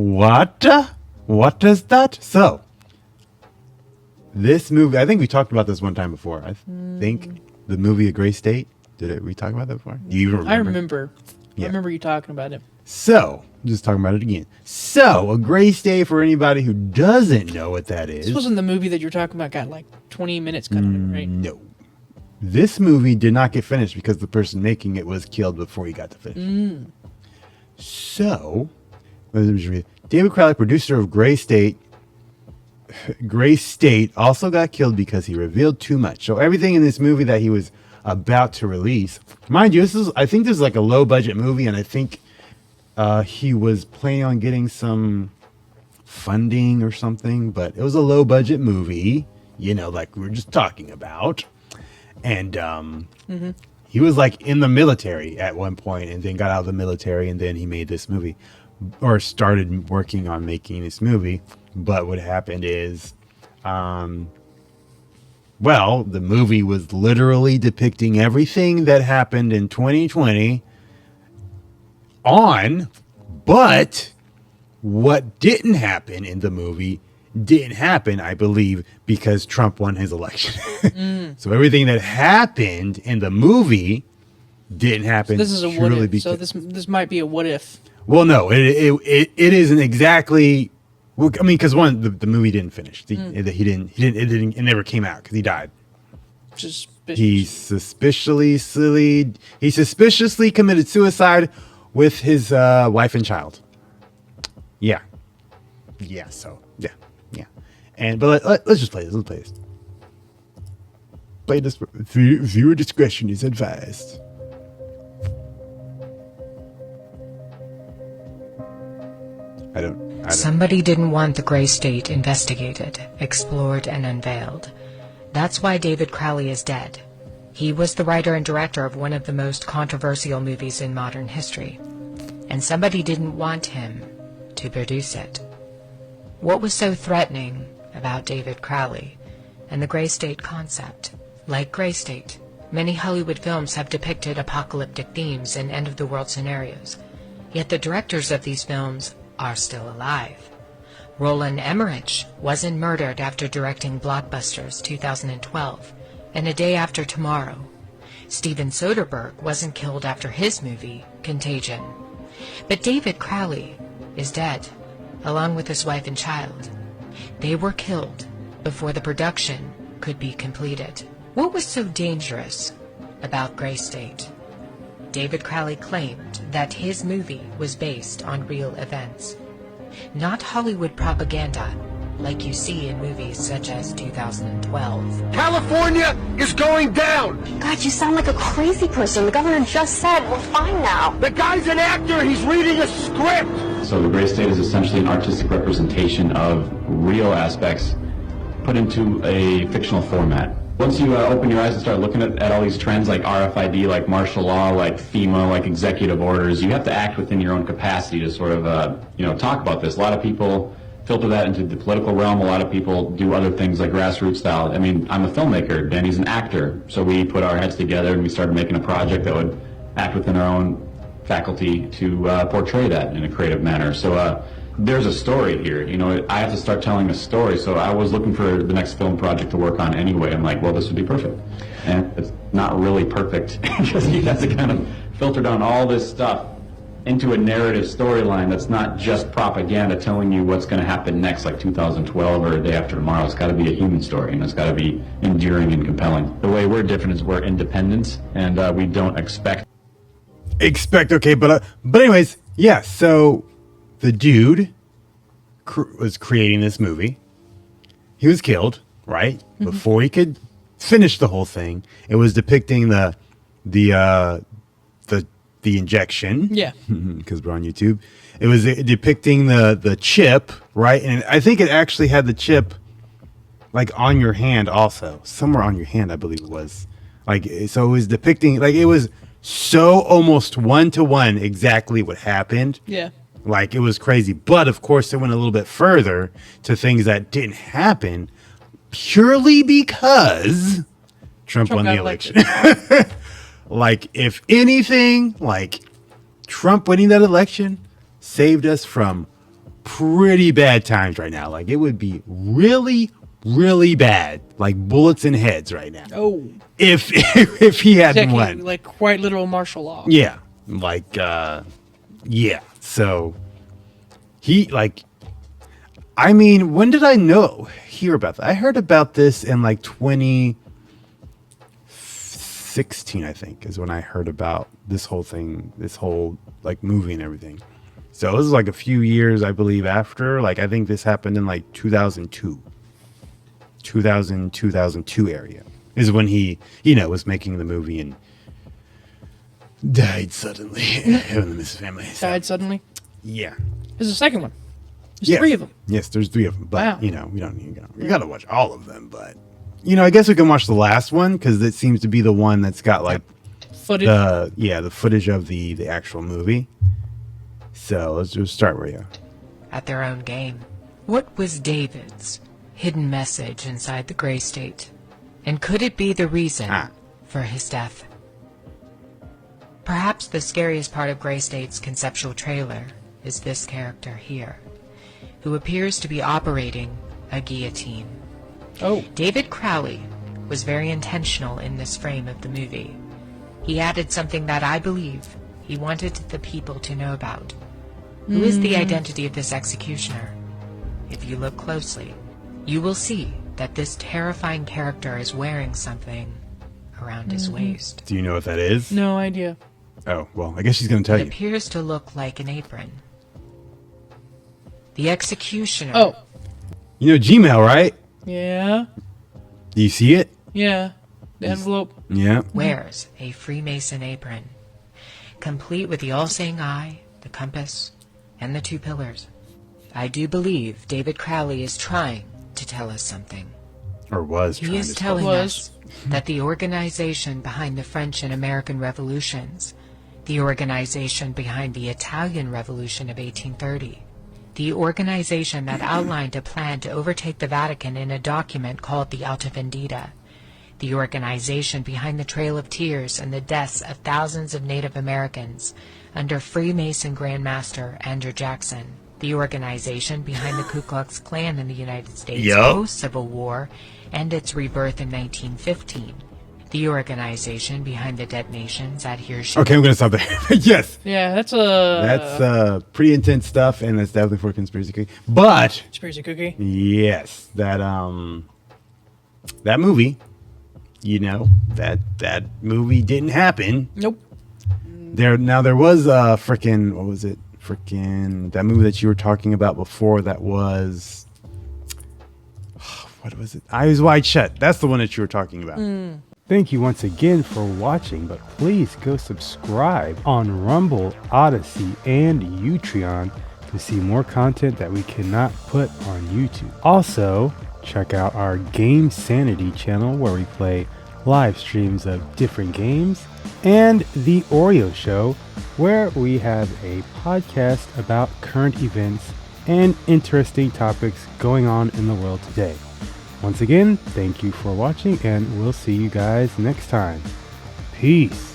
What? What is that? So, this movie, I think we talked about this one time before. I think the movie A Gray State. We talk about that before? Do you even remember? I remember. Yeah. I remember you talking about it. So, just talking about it again. So, A Gray State, for anybody who doesn't know what that is. This wasn't the movie that you're talking about got like 20 minutes cut on it, right? No. This movie did not get finished because the person making it was killed before he got to finish. So, let me just read. David Crowley, producer of Gray State, also got killed because he revealed too much. So everything in this movie that he was about to release, mind you, I think this is like a low budget movie, and I think he was planning on getting some funding or something, but it was a low budget movie, like we were just talking about. And he was like in the military at one point and then got out of the military, and then he made this movie or started working on making this movie. But what happened is, the movie was literally depicting everything that happened in 2020 but what didn't happen in the movie didn't happen, I believe, because Trump won his election. So everything that happened in the movie didn't happen. So this is a what if. So this might be a what if. Well, no, it isn't exactly. Well, I mean, because the movie didn't finish. It never came out because he died. He suspiciously committed suicide with his wife and child. Yeah. So but let's just play this. Let's play this. Play this. Viewer discretion is advised. I don't. Somebody didn't want the Gray State investigated, explored, and unveiled. That's why David Crowley is dead. He was the writer and director of one of the most controversial movies in modern history. And somebody didn't want him to produce it. What was so threatening about David Crowley and the Gray State concept? Like Gray State, many Hollywood films have depicted apocalyptic themes and end-of-the-world scenarios. Yet the directors of these films are still alive. Roland Emmerich wasn't murdered after directing blockbusters 2012 and A Day After Tomorrow. Steven Soderbergh wasn't killed after his movie, Contagion. But David Crowley is dead, along with his wife and child. They were killed before the production could be completed. What was so dangerous about Gray State? David Crowley claimed that his movie was based on real events, not Hollywood propaganda like you see in movies such as 2012. California is going down! God, you sound like a crazy person. The governor just said we're fine now. The guy's an actor. He's reading a script. So the Gray State is essentially an artistic representation of real aspects put into a fictional format. Once you open your eyes and start looking at all these trends like RFID, like martial law, like FEMA, like executive orders, you have to act within your own capacity to sort of, talk about this. A lot of people filter that into the political realm. A lot of people do other things like grassroots style. I mean, I'm a filmmaker, Danny's an actor. So we put our heads together and we started making a project that would act within our own faculty to portray that in a creative manner. So there's a story here. I have to start telling a story. So I was looking for the next film project to work on anyway. I'm like, well, this would be perfect. And it's not really perfect because you have to kind of filter down all this stuff into a narrative storyline that's not just propaganda telling you what's going to happen next, like 2012 or A Day After Tomorrow. It's got to be a human story, and it's got to be enduring and compelling. The way we're different is we're independent, and we don't expect. Okay, but anyways, yeah. So the dude was creating this movie. He was killed, right? Mm-hmm. Before he could finish the whole thing. It was depicting the injection. Yeah. Because we're on YouTube. It was depicting the chip, right? And I think it actually had the chip like on your hand also. Somewhere on your hand, I believe it was. Like, so it was depicting, like, it was so almost one-to-one exactly what happened. Yeah. Like, it was crazy. But, of course, it went a little bit further to things that didn't happen purely because Trump won the election. Like, if anything, like, Trump winning that election saved us from pretty bad times right now. Like, it would be really, really bad, like bullets in heads right now. Oh, If he hadn't exactly, won. like quite literal martial law. Yeah. Like, yeah. So he, like, I mean, when did I hear about that? I heard about this in like 2016, I think, is when I heard about this whole thing, this whole like movie and everything. So it was like a few years, I believe, after. Like, I think this happened in like 2002 area is when he, was making the movie and died suddenly in the Miss family. So, Died suddenly. yeah. There's a second one. There's Yes. 3 of them. Yes, there's 3 of them. But, Wow. we don't need to. We got to watch all of them. But, I guess we can watch the last one because it seems to be the one that's got like Footage. the footage of the actual movie. So let's just start where you. At their own game. What was David's hidden message inside the gray state? And could it be the reason for his death? Perhaps the scariest part of Gray State's conceptual trailer is this character here, who appears to be operating a guillotine. Oh, David Crowley was very intentional in this frame of the movie. He added something that I believe he wanted the people to know about. Who is the identity of this executioner? If you look closely, you will see that this terrifying character is wearing something around his waist. Do you know what that is? no idea. Oh, well, I guess she's going to tell It you. appears to look like an apron. The executioner Oh, You know Gmail, right? yeah. Do you see it? Yeah. The envelope. Yeah. wears a Freemason apron, complete with the all-seeing eye, the compass, and the 2 pillars. I do believe David Crowley is trying to tell us something. Or was He trying is to telling Was. us that the organization behind the French and American revolutions, the organization behind the Italian Revolution of 1830, the organization that outlined a plan to overtake the Vatican in a document called the Alta Vendita, the organization behind the Trail of Tears and the deaths of thousands of Native Americans under Freemason Grandmaster Andrew Jackson, the organization behind the Ku Klux Klan in the United States Yup. post-Civil War and its rebirth in 1915, the organization behind the detonations at Hiroshima. Okay, I'm going to stop there. Yes. Yeah, that's a That's pretty intense stuff, and that's definitely for conspiracy cookie. But conspiracy cookie. yes, that movie, that movie didn't happen. Nope. There was a freaking, what was it? Freaking that movie that you were talking about before. That was, what was it? Eyes Wide Shut. That's the one that you were talking about. Thank you once again for watching, but please go subscribe on Rumble, Odyssey, and Utreon to see more content that we cannot put on YouTube. Also, check out our GameSanity channel where we play live streams of different games, and the Oreyo Show where we have a podcast about current events and interesting topics going on in the world today. Once again, thank you for watching, and we'll see you guys next time. Peace.